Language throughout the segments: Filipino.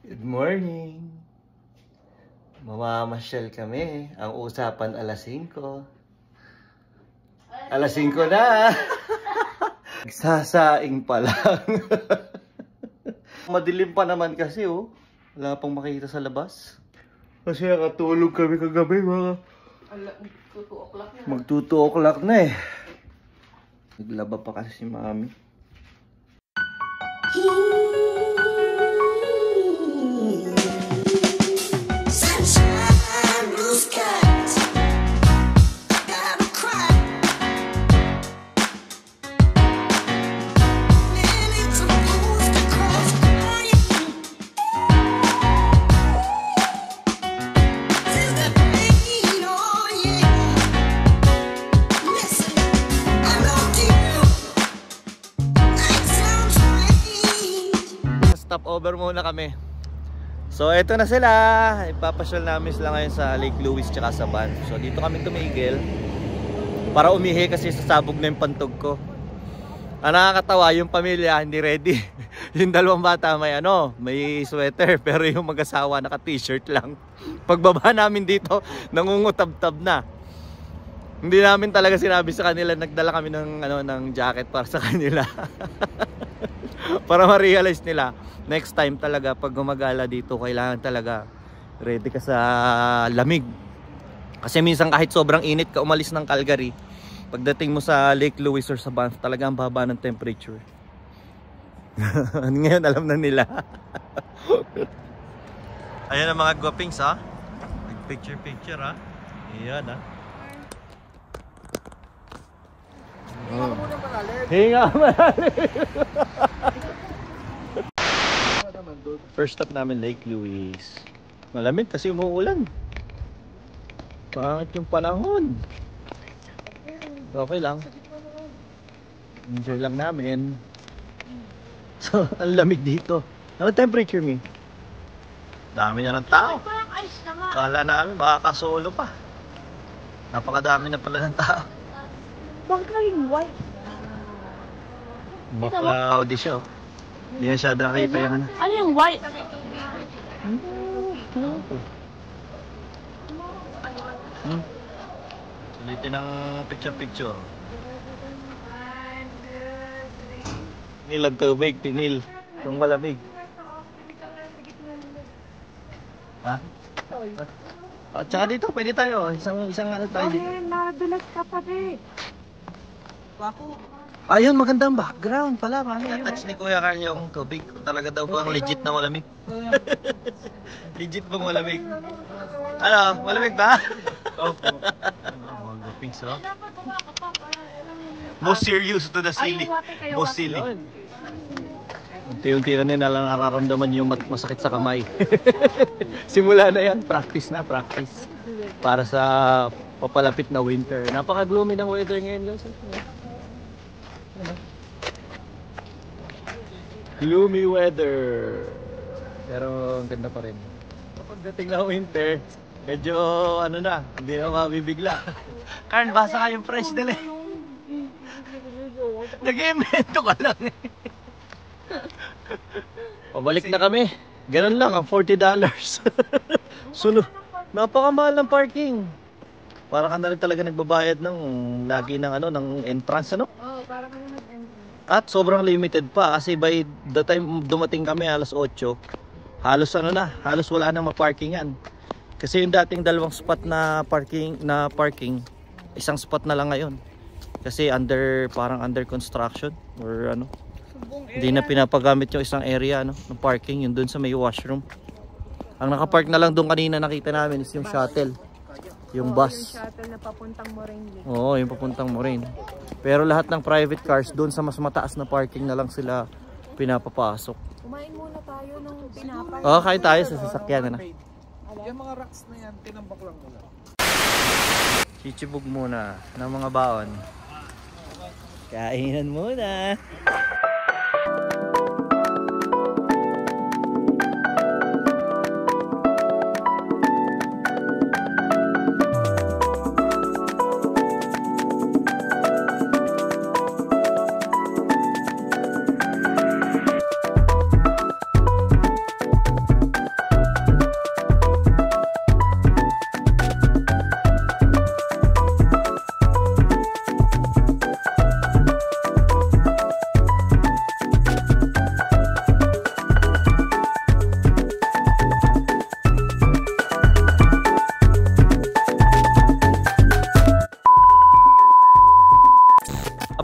Good morning. Mamamasyal kami. Ang usapan alas 5. Alas 5 na. Nagsasaing pa lang. Madilim pa naman kasi oh. Wala pang makita sa labas. Kasi nakatulog kami kagabi mga. Mag 2 o'clock na eh. Naglaba pa kasi si mami. Stop over muna kami. So eto na sila. Ipapasyal namin sila ngayon sa Lake Louise tsaka sa Banff. So dito kami tumigil para umihi kasi sasabog na yung pantog ko. Ang nakakatawa, yung pamilya hindi ready. Yung dalawang bata may sweater, pero yung mag-asawa naka t-shirt lang. Pagbaba namin dito, nangungutab-tab na. Hindi namin talaga sinabi sa kanila, nagdala kami ng jacket para sa kanila. Para ma-realize nila next time talaga pag gumagala dito, kailangan talaga ready ka sa lamig. Kasi minsan kahit sobrang init ka umalis ng Calgary, pagdating mo sa Lake Louise or sa Banff, talaga ang baba ng temperature. Ngayon alam na nila. Ayan ang mga guwapings ha. Picture ha. Ayan ha. Oh. Hinga malalim. First stop namin Lake Louise. Malamig kasi umuulan. Pangit yung panahon. Okay lang. Enjoy lang namin. So, ang lamig dito. Ano temperature mi? Dami na ng tao. Kala namin makakasolo pa. Napakadami na pala ng tao. Bakit naging white? Cloudy siya. Hindi na siya nakita yung ano. Ano yung white? Sulitin ang picture. Nilag tubig, pinil. Itong malamig. Ha? At saka dito, pwede tayo. Isang ano tayo dito. Ay, nadulas ka pa rin. Ayun, magandang background pala. Touch ni Kuya Carl yung tubig. Talaga daw po ang legit na malamig. Legit bang malamig? Ano, malamig ba? Opo. Mga pinks, oh. Most serious to the silly. Most silly. Unti-unti na lang nararamdaman yung masakit sa kamay. Simula na yan. Practice na, practice. Para sa papalapit na winter. Napaka-gloomy ng weather ngayon, guys. Gloomy weather. Pero ang ganda pa rin. Pagdating na winter, medyo hindi na mabibigla. Karn, basa ka yung fresh dali. Nag-invento ka lang eh. Pabalik na kami. Ganun lang, ang $40. Sunod. Napakamahal ng parking. Para ka na rin talaga nagbabayad ng lagi ng entrance, ano? Oo, para ka na nag-entrance. At sobrang limited pa kasi by the time dumating kami alas 8, halos halos wala nang ma-parkingan. Kasi yung dating dalawang spot na parking, isang spot na lang ngayon. Kasi parang under construction or ano. Hindi na pinapagamit yung isang area ng parking, yung doon sa may washroom. Ang nakapark na lang doon kanina nakita namin is yung shuttle. Yung bus. Yung shuttle na papuntang Moraine. Oo, yung papuntang Moraine. Pero lahat ng private cars doon sa mas mataas na parking na lang sila pinapapasok. Kumain muna tayo ng tinapay. Oo, kain tayo sa sasakyan na. Yung mga rocks na yan, tinambak lang nila. Chichibog muna ng mga baon. Kainan muna.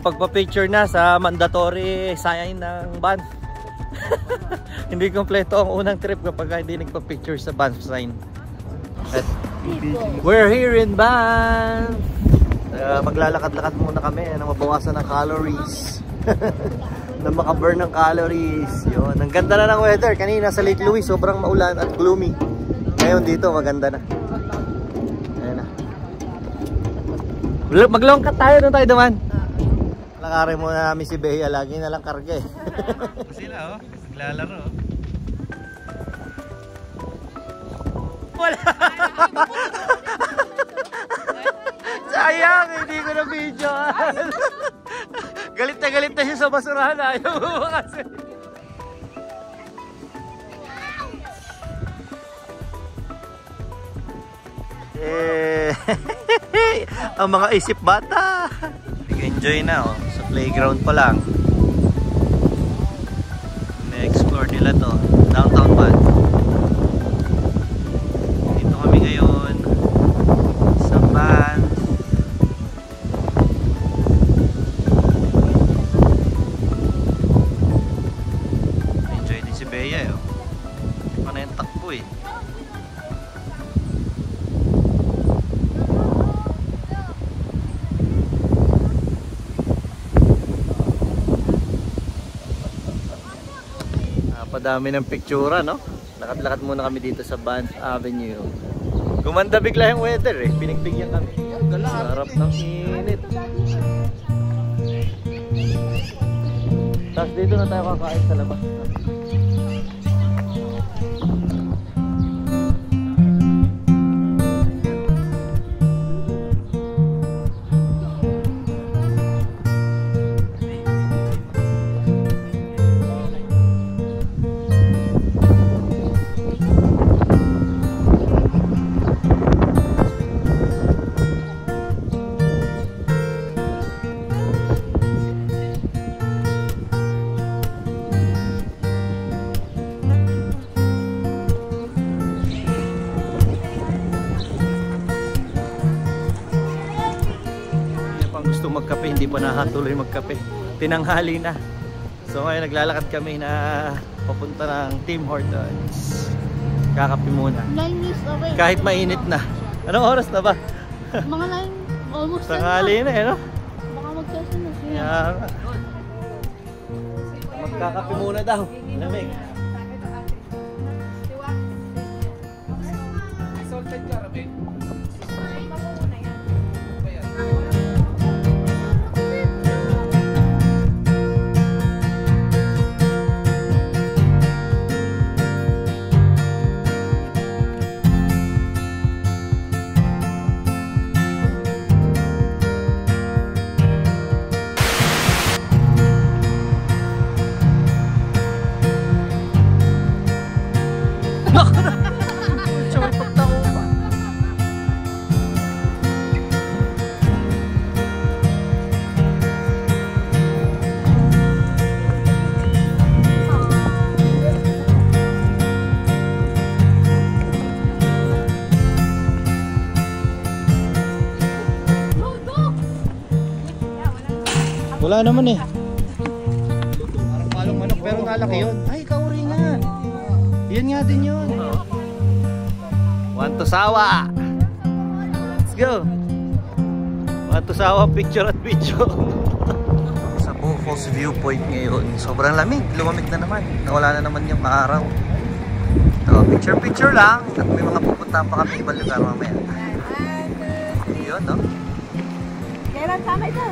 pagpa-picture na sa mandatory sign ng Banff. Hindi kompleto ang unang trip kapag hindi nagpa-picture sa Banff sign. At we're here in Banff. Maglalakad-lakad muna kami na mabawasan ng calories. Na makaburn ng calories. Yun. Ang ganda na ng weather. Kanina sa Lake Louise sobrang maulan at gloomy. Ngayon dito maganda na. Ayan na. Mag-long cut tayo, doon tayo duman. Lakarin muna namin si Bea. Lagi na lang karga eh. Sila oh, naglalaro. Wala. Sayang, hindi ko na video. Galit na siya sa basurahan. Ayaw mo kasi. Ang mga isip bata. Enjoy na oh. Sa playground pa lang. Na-explore nila to. Downtown Banff. Dito kami ngayon sa Banff. Enjoy din si Bea eh. Hindi pa na yung takbo eh. Padami ng pictura, no? Lakad-lakad muna kami dito sa Banff Avenue. Gumanda bigla yung weather eh. Pinagbigyan kami. Sarap ng init. Tapos dito na tayo kakain sa labas. Gusto magkape, hindi pa nakatuloy magkape. Tinanghali na. So ngayon naglalakad kami na papunta ng Tim Hortons. Kakape muna. 9 minutes away. Kahit mainit na. Anong oras na ba? Mga 9, almost 10 tanghali na eh, no? Baka magsasunod siya. Magkakape muna daw. Lamig. Salted caramel. Wala naman eh. Parang palong manok pero nalaki yun. Ay, kauri nga. Yan nga din yun. Want to sawa. Let's go. Want to sawa picture at video. Sa Buffos Viewpoint ngayon. Sobrang lamig. Lumamig na naman. Nawala na naman yung araw. So, picture lang. At may mga pupuntahan pa kami ibang lugar mamaya. Yun, no? Kailan sama ito?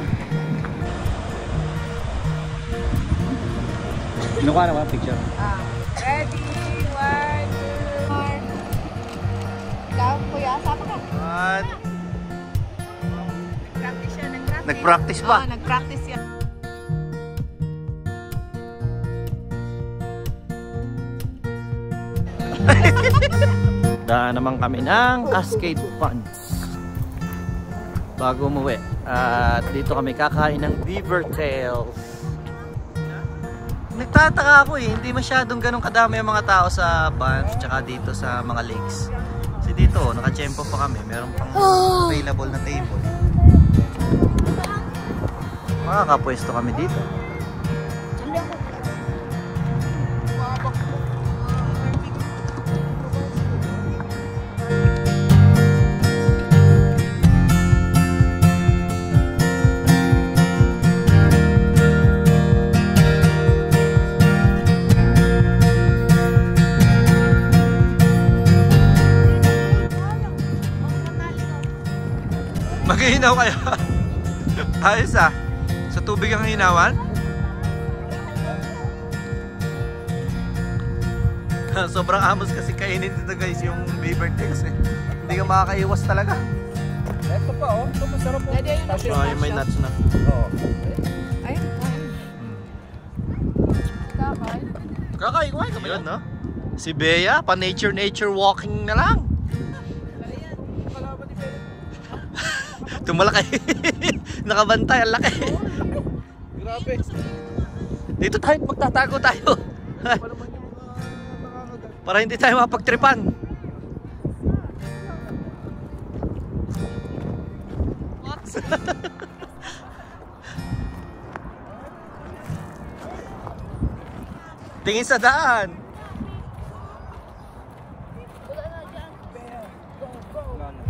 Kinuha na ba picture? Ready? 1, 2, 3. Ikaw, kuya, sama ka. What? Nag-practice siya, nag-practice. Nag-practice ba? Oo, nag-practice siya. Daan naman kami ng Cascade Funds bago umuwi. At dito kami kakain ng Beaver Tails. Nagtataka ako eh, hindi masyadong ganun kadami ang mga tao sa Banff tsaka dito sa mga lakes. Kasi dito, nakachempo pa kami. Meron pang available na table. Makakapwesto kami dito. Maghihinaw kayo. Ayos ah. Sa tubig ang hinawan? Sobrang amos kasi kainin dito guys yung beaver tails eh. Hindi ka makakaiwas talaga. Ito pa oh. Ito masarap po. Yung may nuts na. Oo. Ay, kakain. Kakain ko ka ba yun, no? Si Bea, pa nature walking na lang. Tumalaki. Nakabantay, ang laki. Grabe. Dito tayo, magtatago tayo. Para hindi tayo mapagtripan. Tingin sa daan.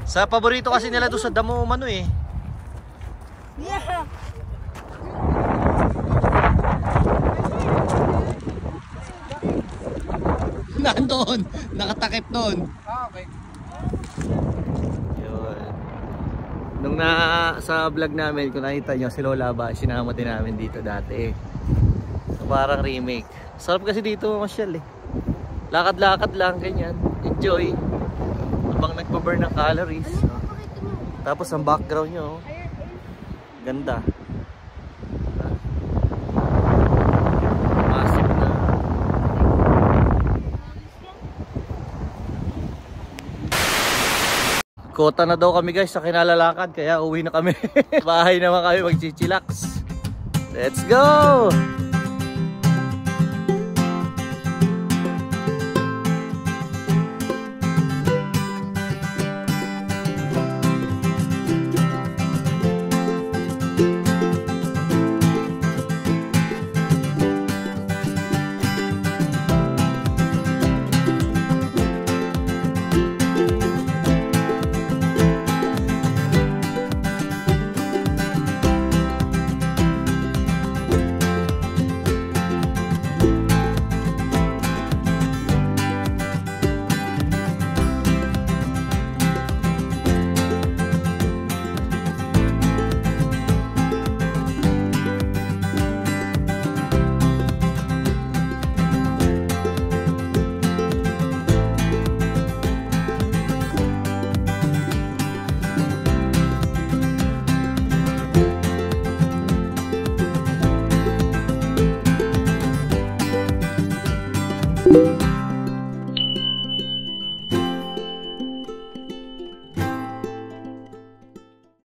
Sa paborito kasi nila doon sa damo umano eh. Yeah. Nandoon, nakatakip doon. Ah, okay. Yun. Nung sa vlog namin, kung nakita nyo, si Lola ba, sinama din namin dito dati. So, parang remake. Sarap kasi dito masyal eh. Lakad-lakad lang, ganyan. Enjoy. Habang nagpa-burn ng calories. Tapos ang background nyo, ganda. Massive na. Kota na daw kami guys sa kinalalakad, kaya uwi na kami. Bahay naman kami magchichilax. Let's go! Thank you.